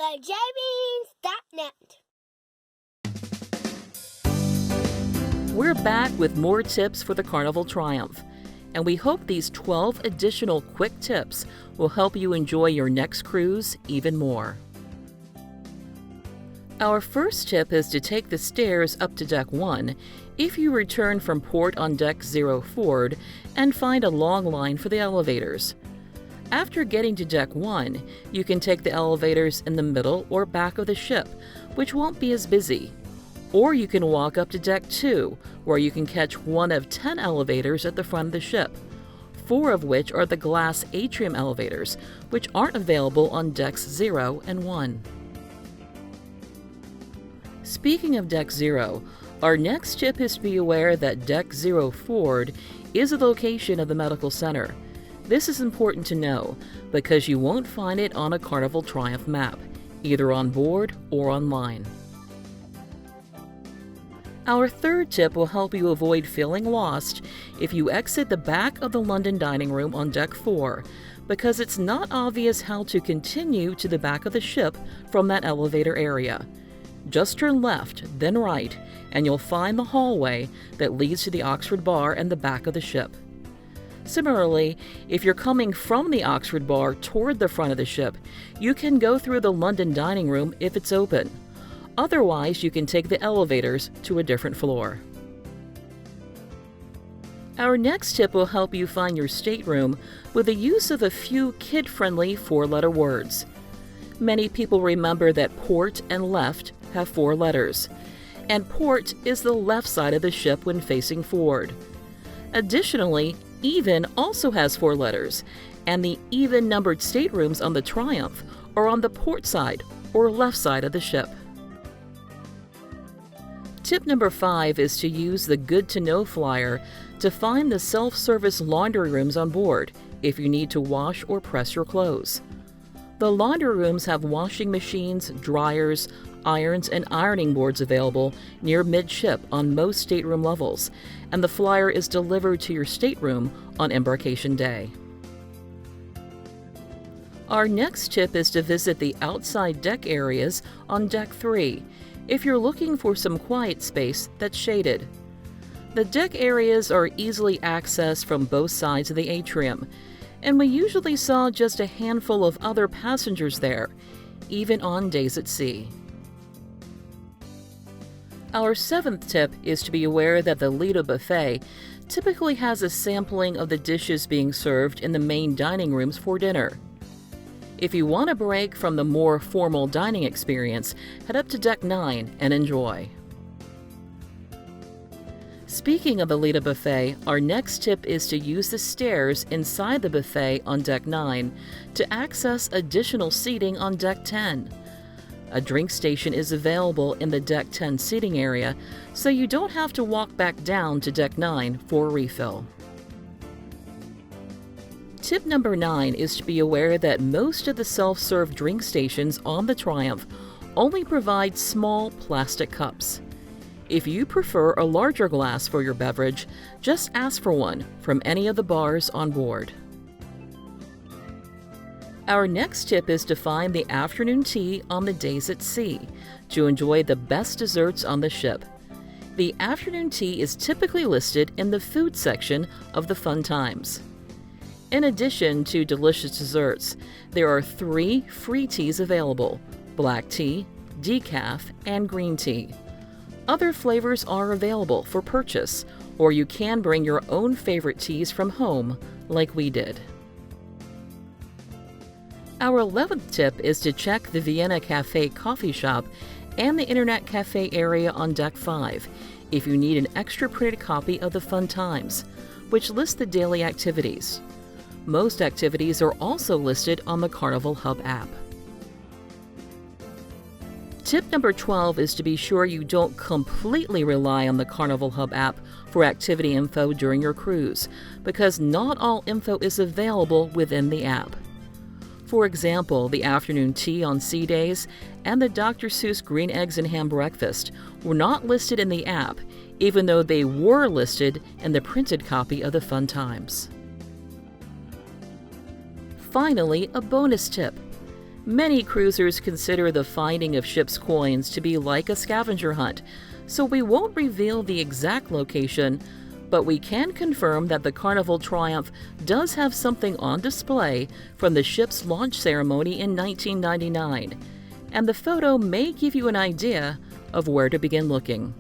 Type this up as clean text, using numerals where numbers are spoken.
thejbeans.net. We're back with more tips for the Carnival Triumph, and we hope these 12 additional quick tips will help you enjoy your next cruise even more. Our first tip is to take the stairs up to Deck 1 if you return from port on Deck 0 forward and find a long line for the elevators. After getting to Deck 1, you can take the elevators in the middle or back of the ship, which won't be as busy. Or you can walk up to Deck 2, where you can catch one of 10 elevators at the front of the ship, 4 of which are the glass atrium elevators, which aren't available on Decks 0 and 1. Speaking of Deck 0, our next tip is to be aware that Deck 0 forward is the location of the medical center. This is important to know because you won't find it on a Carnival Triumph map, either on board or online. Our third tip will help you avoid feeling lost if you exit the back of the London dining room on Deck 4, because it's not obvious how to continue to the back of the ship from that elevator area. Just turn left, then right, and you'll find the hallway that leads to the Oxford Bar and the back of the ship. Similarly, if you're coming from the Oxford Bar toward the front of the ship, you can go through the London dining room if it's open. Otherwise, you can take the elevators to a different floor. Our next tip will help you find your stateroom with the use of a few kid-friendly 4-letter words. Many people remember that port and left have 4 letters, and port is the left side of the ship when facing forward. Additionally, even also has 4 letters, and the even-numbered staterooms on the Triumph are on the port side or left side of the ship. Tip number 5 is to use the Good to Know flyer to find the self-service laundry rooms on board if you need to wash or press your clothes. The laundry rooms have washing machines, dryers, irons, and ironing boards available near midship on most stateroom levels, and the flyer is delivered to your stateroom on embarkation day. Our next tip is to visit the outside deck areas on Deck 3 if you're looking for some quiet space that's shaded. The deck areas are easily accessed from both sides of the atrium, and we usually saw just a handful of other passengers there, even on days at sea. Our 7th tip is to be aware that the Lido Buffet typically has a sampling of the dishes being served in the main dining rooms for dinner. If you want a break from the more formal dining experience, head up to Deck 9 and enjoy. Speaking of the Lido Buffet, our next tip is to use the stairs inside the buffet on Deck 9 to access additional seating on Deck 10. A drink station is available in the Deck 10 seating area, so you don't have to walk back down to Deck 9 for a refill. Tip number 9 is to be aware that most of the self-serve drink stations on the Triumph only provide small plastic cups. If you prefer a larger glass for your beverage, just ask for one from any of the bars on board. Our next tip is to find the afternoon tea on the days at sea to enjoy the best desserts on the ship. The afternoon tea is typically listed in the food section of the Fun Times. In addition to delicious desserts, there are 3 free teas available: black tea, decaf, and green tea. Other flavors are available for purchase, or you can bring your own favorite teas from home, like we did. Our 11th tip is to check the Vienna Cafe coffee shop and the Internet Cafe area on Deck 5 if you need an extra printed copy of the Fun Times, which lists the daily activities. Most activities are also listed on the Carnival Hub app. Tip number 12 is to be sure you don't completely rely on the Carnival Hub app for activity info during your cruise, because not all info is available within the app. For example, the afternoon tea on sea days and the Dr. Seuss green eggs and ham breakfast were not listed in the app, even though they were listed in the printed copy of the Fun Times. Finally, a bonus tip. Many cruisers consider the finding of ship's coins to be like a scavenger hunt, so we won't reveal the exact location, but we can confirm that the Carnival Triumph does have something on display from the ship's launch ceremony in 1999, and the photo may give you an idea of where to begin looking.